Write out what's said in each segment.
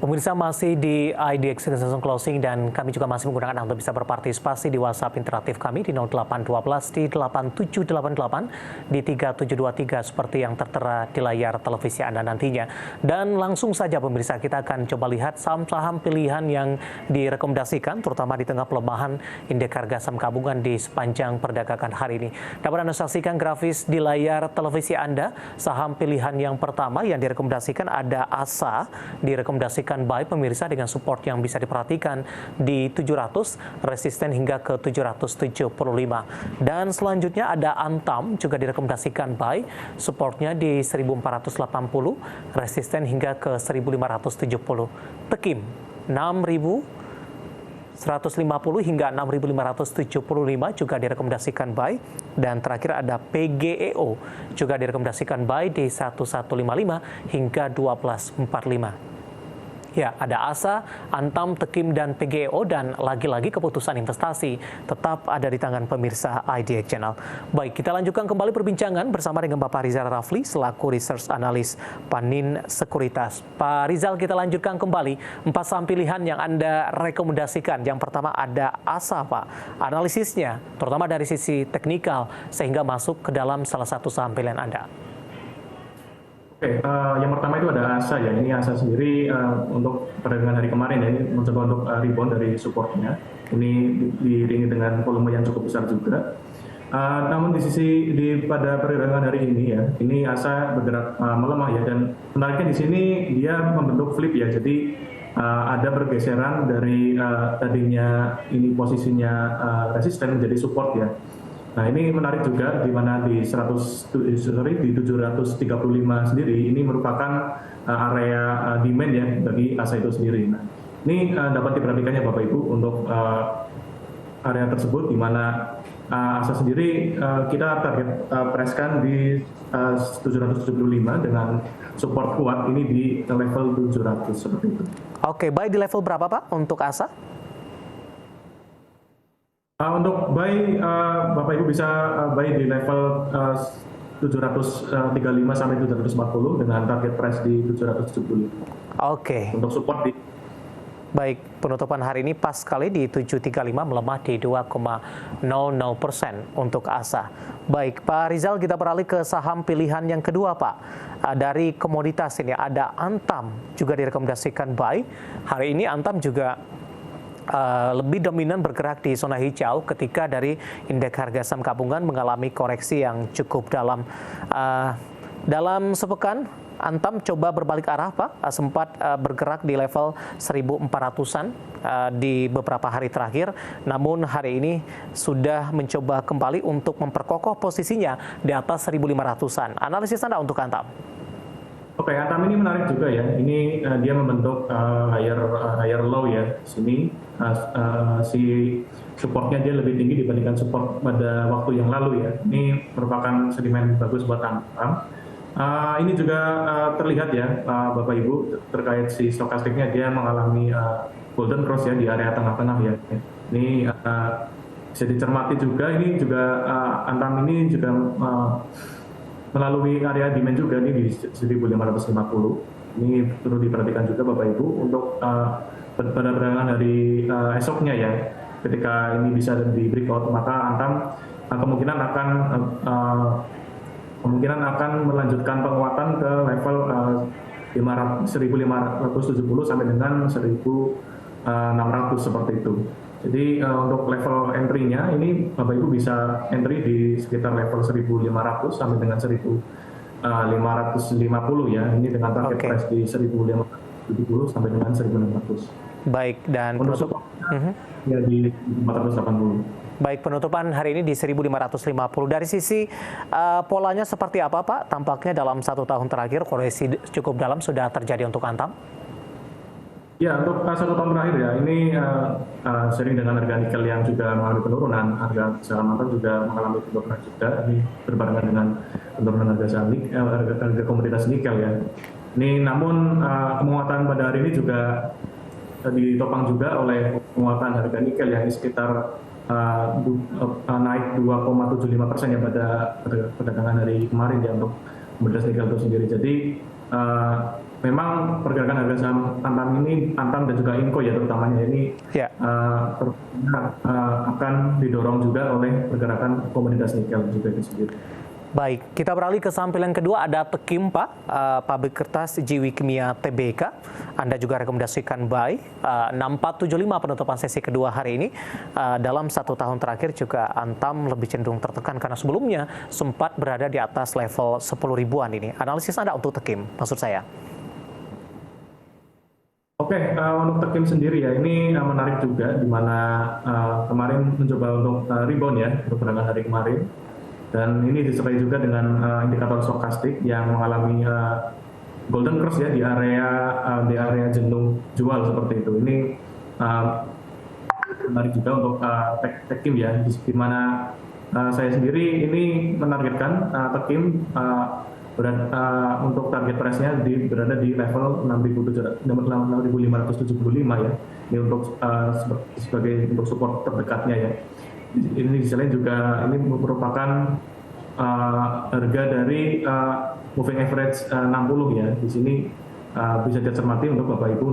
Pemirsa masih di IDX Season Closing dan kami juga masih menggunakan Anda untuk bisa berpartisipasi di WhatsApp interaktif kami di 0812 di 8788 di 3723 seperti yang tertera di layar televisi Anda nantinya. Dan langsung saja pemirsa kita akan coba lihat saham-saham pilihan yang direkomendasikan terutama di tengah pelemahan indeks harga saham gabungan di sepanjang perdagangan hari ini. Dapat Anda saksikan grafis di layar televisi Anda. Saham pilihan yang pertama yang direkomendasikan ada ASA, direkomendasikan buy pemirsa dengan support yang bisa diperhatikan di 700, resisten hingga ke 775. Dan selanjutnya ada Antam, juga direkomendasikan buy, supportnya di 1480, resisten hingga ke 1570. Tekim 6.150 hingga 6.575 juga direkomendasikan buy. Dan terakhir ada PGEO, juga direkomendasikan buy di 1155 hingga 1245. Ya, ada ASA, Antam, Tekim, dan PGEO, dan lagi-lagi keputusan investasi tetap ada di tangan pemirsa IDX Channel. Baik, kita lanjutkan kembali perbincangan bersama dengan Bapak Rizal Rafli selaku Research Analis Panin Sekuritas. Pak Rizal, kita lanjutkan kembali 4 saham pilihan yang Anda rekomendasikan. Yang pertama ada ASA, Pak. Analisisnya, terutama dari sisi teknikal, sehingga masuk ke dalam salah satu saham pilihan Anda. Oke, yang pertama itu ada ASA ya. Ini ASA sendiri untuk perdagangan hari kemarin ya, ini mencoba untuk rebound dari supportnya. Ini diiringi dengan volume yang cukup besar juga. Namun pada perdagangan hari ini ya, ini ASA bergerak melemah ya, dan menariknya di sini dia membentuk flip ya. Jadi ada pergeseran dari tadinya ini posisinya resisten menjadi support ya. Nah, ini menarik juga di mana di 735 sendiri ini merupakan area demand ya bagi ASA itu sendiri. Nah, ini dapat diperhatikannya Bapak Ibu untuk area tersebut di mana ASA sendiri kita target preskan di 775 dengan support kuat ini di level 700 seperti itu. Oke, buy di level berapa Pak untuk ASA? Untuk buy, Bapak Ibu bisa buy di level 735 sampai 740 dengan target price di 770. Oke. Untuk support di. Baik, penutupan hari ini pas sekali di 735 melemah di 2,00% untuk ASA. Baik, Pak Rizal, kita beralih ke saham pilihan yang kedua, Pak. Dari komoditas ini ada Antam, juga direkomendasikan buy. Hari ini Antam juga lebih dominan bergerak di zona hijau ketika dari indeks harga saham gabungan mengalami koreksi yang cukup dalam. Dalam sepekan, Antam coba berbalik arah, Pak, sempat bergerak di level 1.400-an di beberapa hari terakhir, namun hari ini sudah mencoba kembali untuk memperkokoh posisinya di atas 1.500-an. Analisis Anda untuk Antam? Oke, Antam ini menarik juga ya. Ini dia membentuk higher low ya. Sini si supportnya dia lebih tinggi dibandingkan support pada waktu yang lalu ya. Ini merupakan sentimen bagus buat Antam. Ini juga terlihat ya, Bapak Ibu, terkait si stokastiknya dia mengalami golden cross ya di area tengah-tengah ya. Ini bisa dicermati juga. Ini juga Antam ini juga melalui area demand juga nih di 1.550. Ini perlu diperhatikan juga Bapak Ibu untuk pada perdagangan dari esoknya ya. Ketika ini bisa di breakout, maka Antam kemungkinan akan melanjutkan penguatan ke level 1.570 sampai dengan 1.600 seperti itu. Jadi untuk level entry-nya ini Bapak Ibu bisa entry di sekitar level 1.500 sampai dengan 1.550 ya. Ini dengan target price di 1.570 sampai dengan 1.600. Baik, dan untuk ya di 480. Baik, penutupan hari ini di 1.550. Dari sisi polanya seperti apa, Pak? Tampaknya dalam 1 tahun terakhir koreksi cukup dalam sudah terjadi untuk Antam. Ya, untuk 1 tahun terakhir ya, ini sering dengan harga nikel yang juga mengalami penurunan, harga saham Antam juga mengalami penurunan juga, ini berbarengan dengan penurunan harga komoditas nikel ya. Ini namun penguatan pada hari ini juga ditopang juga oleh penguatan harga nikel yang sekitar naik 2,75% ya pada perdagangan hari kemarin ya untuk komoditas nikel itu sendiri. Jadi memang pergerakan harga saham Antam dan juga Inco ya terutamanya ini Ya. akan didorong juga oleh pergerakan komoditas nikel juga itu sendiri. Baik, kita beralih ke samping kedua, ada Tekim Pak, pabrik kertas Jiwi Kimia Tbk. Anda juga rekomendasikan buy 6475 penutupan sesi kedua hari ini. Dalam 1 tahun terakhir juga Antam lebih cenderung tertekan karena sebelumnya sempat berada di atas level 10 ribuan ini. Analisis Anda untuk Tekim, maksud saya? Oke, untuk Tekim sendiri ya, ini menarik juga, di mana kemarin mencoba untuk rebound ya, untuk perdagangan hari kemarin. Dan ini disertai juga dengan indikator stokastik yang mengalami golden cross ya di area jenuh jual seperti itu. Ini menarik juga untuk Tekim ya, di mana saya sendiri ini menargetkan Tekim untuk target price-nya berada di level 6.575 ya. Ini untuk sebagai untuk support terdekatnya ya. Ini di sini juga ini merupakan harga dari moving average 60 ya. Di sini bisa dicermati untuk Bapak Ibu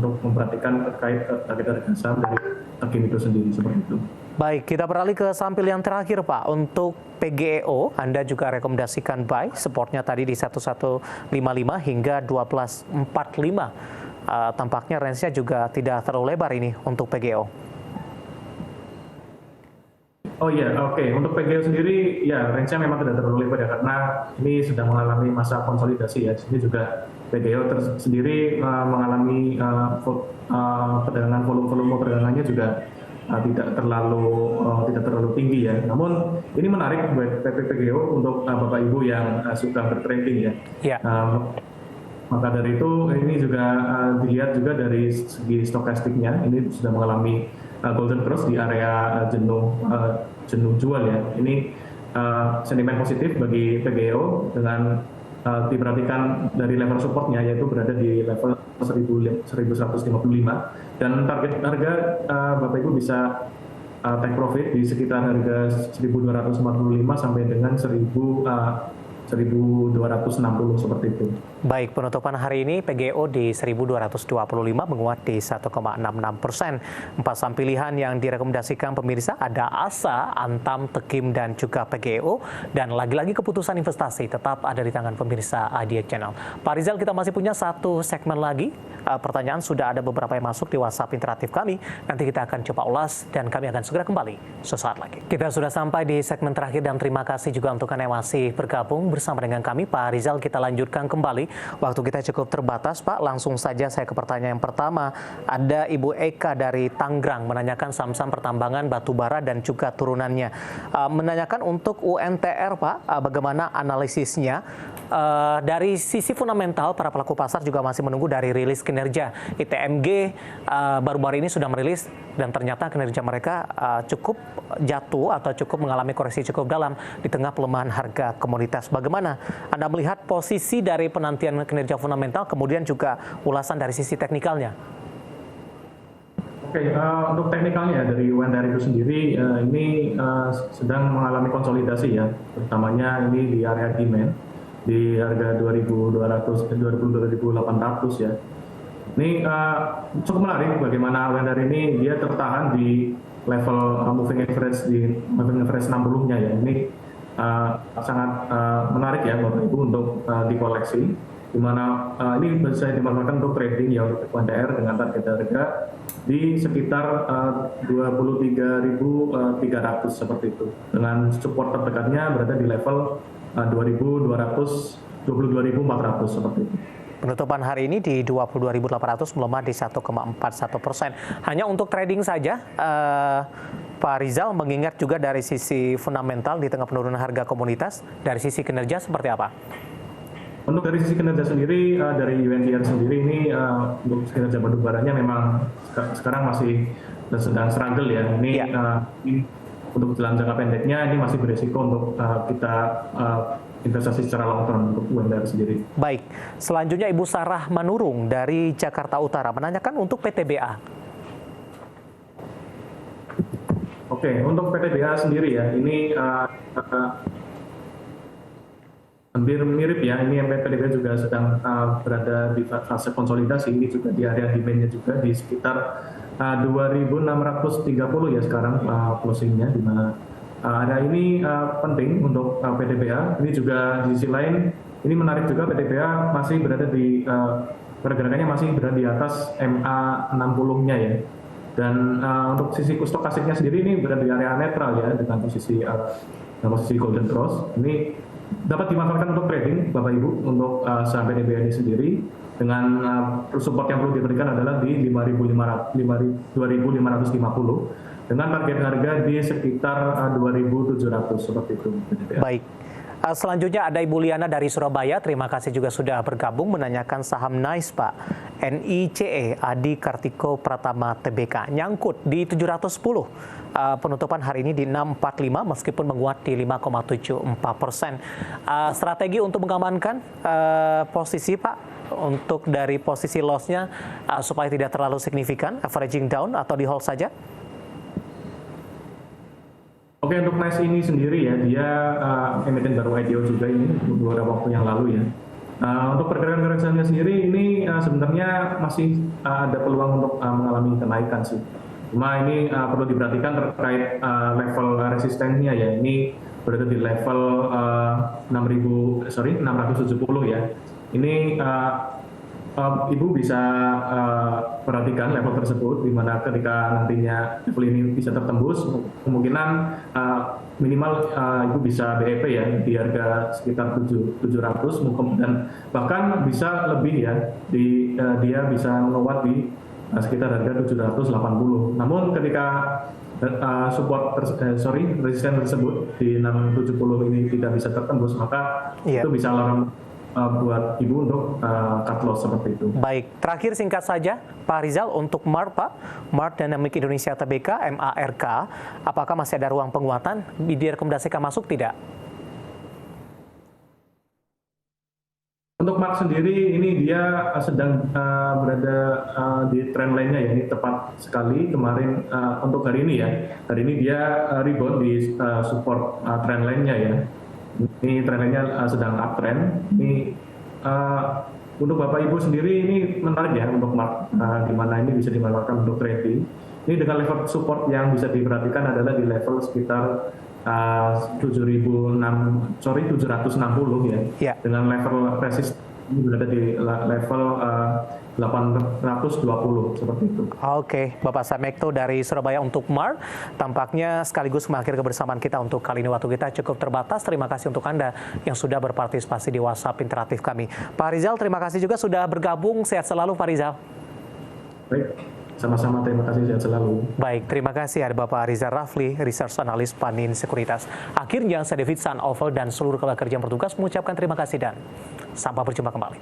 untuk memperhatikan terkait target harga saham dari Tekim itu sendiri seperti itu. Baik, kita beralih ke sampil yang terakhir Pak. Untuk PGEO, Anda juga rekomendasikan buy, supportnya tadi di 1155 hingga 1245. Tampaknya range-nya juga tidak terlalu lebar ini untuk PGEO. Oh iya, oke. Untuk PGEO sendiri, ya range-nya memang tidak terlalu lebar ya, karena ini sedang mengalami masa konsolidasi ya. Sini juga PGEO sendiri mengalami perdagangan volume perdagangannya juga tidak terlalu tinggi ya. Namun ini menarik buat PGEO untuk Bapak Ibu yang suka bertrading ya. Ya. Maka dari itu ini juga dilihat juga dari segi stokastiknya, ini sudah mengalami golden cross di area jenuh jual ya. Ini sentimen positif bagi PGEO dengan diperhatikan dari level supportnya, yaitu berada di level 1155, dan target harga Bapak Ibu bisa take profit di sekitar harga 1245 sampai dengan 1260 seperti itu. Baik, penutupan hari ini PGEO di 1225 menguat di 1,66%. 4 saham pilihan yang direkomendasikan pemirsa ada ASA, Antam, Tekim, dan juga PGEO. Dan lagi-lagi keputusan investasi tetap ada di tangan pemirsa IDX Channel. Pak Rizal, kita masih punya satu segmen lagi. Pertanyaan sudah ada beberapa yang masuk di WhatsApp interaktif kami. Nanti kita akan coba ulas dan kami akan segera kembali sesaat lagi. Kita sudah sampai di segmen terakhir dan terima kasih juga untuk Anda yang masih bergabung bersama dengan kami. Pak Rizal, kita lanjutkan kembali. Waktu kita cukup terbatas, Pak. Langsung saja saya ke pertanyaan yang pertama. Ada Ibu Eka dari Tangerang menanyakan saham-saham pertambangan, batubara, dan juga turunannya. Menanyakan untuk UNTR, Pak, bagaimana analisisnya? Dari sisi fundamental, para pelaku pasar juga masih menunggu dari rilis kinerja. ITMG baru-baru ini sudah merilis dan ternyata kinerja mereka cukup jatuh atau cukup mengalami koreksi cukup dalam di tengah pelemahan harga komoditas. Bagaimana Anda melihat posisi dari penantian kinerja fundamental, kemudian juga ulasan dari sisi teknikalnya? Oke, untuk teknikalnya dari UNTR itu sendiri ini sedang mengalami konsolidasi ya, terutamanya ini di area demand di harga 2200 2800 ya. Ini cukup menarik bagaimana UNTR ini dia tertahan di level moving average 60-nya ya. Ini sangat menarik ya Bapak Ibu untuk dikoleksi, di mana ini bisa dimanfaatkan untuk trading ya untuk UNTR dengan target harga di sekitar 23.300 seperti itu, dengan support terdekatnya berada di level 22.400 seperti itu. Penutupan hari ini di 22.800 melemah di 1,41%. Hanya untuk trading saja, Pak Rizal, mengingat juga dari sisi fundamental di tengah penurunan harga komoditas, dari sisi kinerja seperti apa? Untuk dari sisi kinerja sendiri, dari UNTR sendiri ini untuk kinerja batubaranya memang sekarang masih sedang struggle ya. Ini untuk dalam jangka pendeknya ini masih beresiko untuk kita investasi secara long term untuk UNTR sendiri. Baik, selanjutnya Ibu Sarah Manurung dari Jakarta Utara menanyakan untuk PTBA. Oke, untuk PTBA sendiri ya, ini hampir mirip ya. Ini PDB juga sedang berada di fase konsolidasi. Ini juga di area demand-nya juga di sekitar 2.630 ya sekarang closing-nya, di mana area ini penting untuk PDBA. Ini juga di sisi lain ini menarik juga, PDBA masih berada di pergerakannya masih berada di atas MA 60-nya ya. Dan untuk sisi stokastiknya sendiri ini berada di area netral ya, dengan posisi golden cross. Ini dapat dimanfaatkan untuk trading, Bapak Ibu, untuk saham PDBA ini sendiri. Dengan support yang perlu diberikan adalah di 2.550 dengan target harga di sekitar 2.700 seperti itu. PDBA. Baik. Selanjutnya ada Ibu Liana dari Surabaya. Terima kasih juga sudah bergabung menanyakan saham NICE, Pak. NICE Adi Kartiko Pratama Tbk nyangkut di 710. Penutupan hari ini di 645 meskipun menguat di 5,74%. Strategi untuk mengamankan posisi, Pak, untuk dari posisi loss-nya supaya tidak terlalu signifikan, averaging down atau di hold saja? Oke, untuk NICE ini sendiri ya, dia emiten baru IPO juga ini beberapa waktu yang lalu ya. Untuk pergerakan sahamnya sendiri ini sebenarnya masih ada peluang untuk mengalami kenaikan sih. Cuma ini perlu diperhatikan terkait level resistennya ya. Ini berada di level 670 ya. Ini Ibu bisa perhatikan level tersebut, di mana ketika nantinya level ini bisa tertembus, kemungkinan minimal Ibu bisa BEP ya di harga sekitar 700, dan bahkan bisa lebih ya, dia bisa menguat di sekitar harga 780. Namun ketika resisten tersebut di 670 ini tidak bisa tertembus, maka itu bisa alarm buat Ibu untuk cut loss seperti itu. Baik, terakhir singkat saja Pak Rizal untuk MARK, Pak. MARK Dynamic Indonesia Tbk, MARK, apakah masih ada ruang penguatan? Direkomendasikan masuk tidak? Untuk MARK sendiri ini dia sedang berada di trend line-nya ya, ini tepat sekali kemarin untuk hari ini ya. Hari ini dia rebound di support trend line-nya ya. Ini trennya sedang uptrend. Ini untuk Bapak Ibu sendiri ini menarik ya untuk MARK, di mana ini bisa dimanfaatkan untuk trading. Ini dengan level support yang bisa diperhatikan adalah di level sekitar 760 ya. Dengan level resist ini berada di level 820 seperti itu. Oke, Bapak Samekto dari Surabaya untuk MARK. Tampaknya sekaligus mengakhiri kebersamaan kita untuk kali ini. Waktu kita cukup terbatas. Terima kasih untuk Anda yang sudah berpartisipasi di WhatsApp interaktif kami. Pak Rizal, terima kasih juga sudah bergabung. Sehat selalu, Pak Rizal. Baik, sama-sama, terima kasih, sehat selalu. Baik, terima kasih ada Bapak Rizal Rafli, Research Analis Panin Sekuritas. Akhirnya saya David San Oval dan seluruh rekan kerja yang bertugas mengucapkan terima kasih dan sampai berjumpa kembali.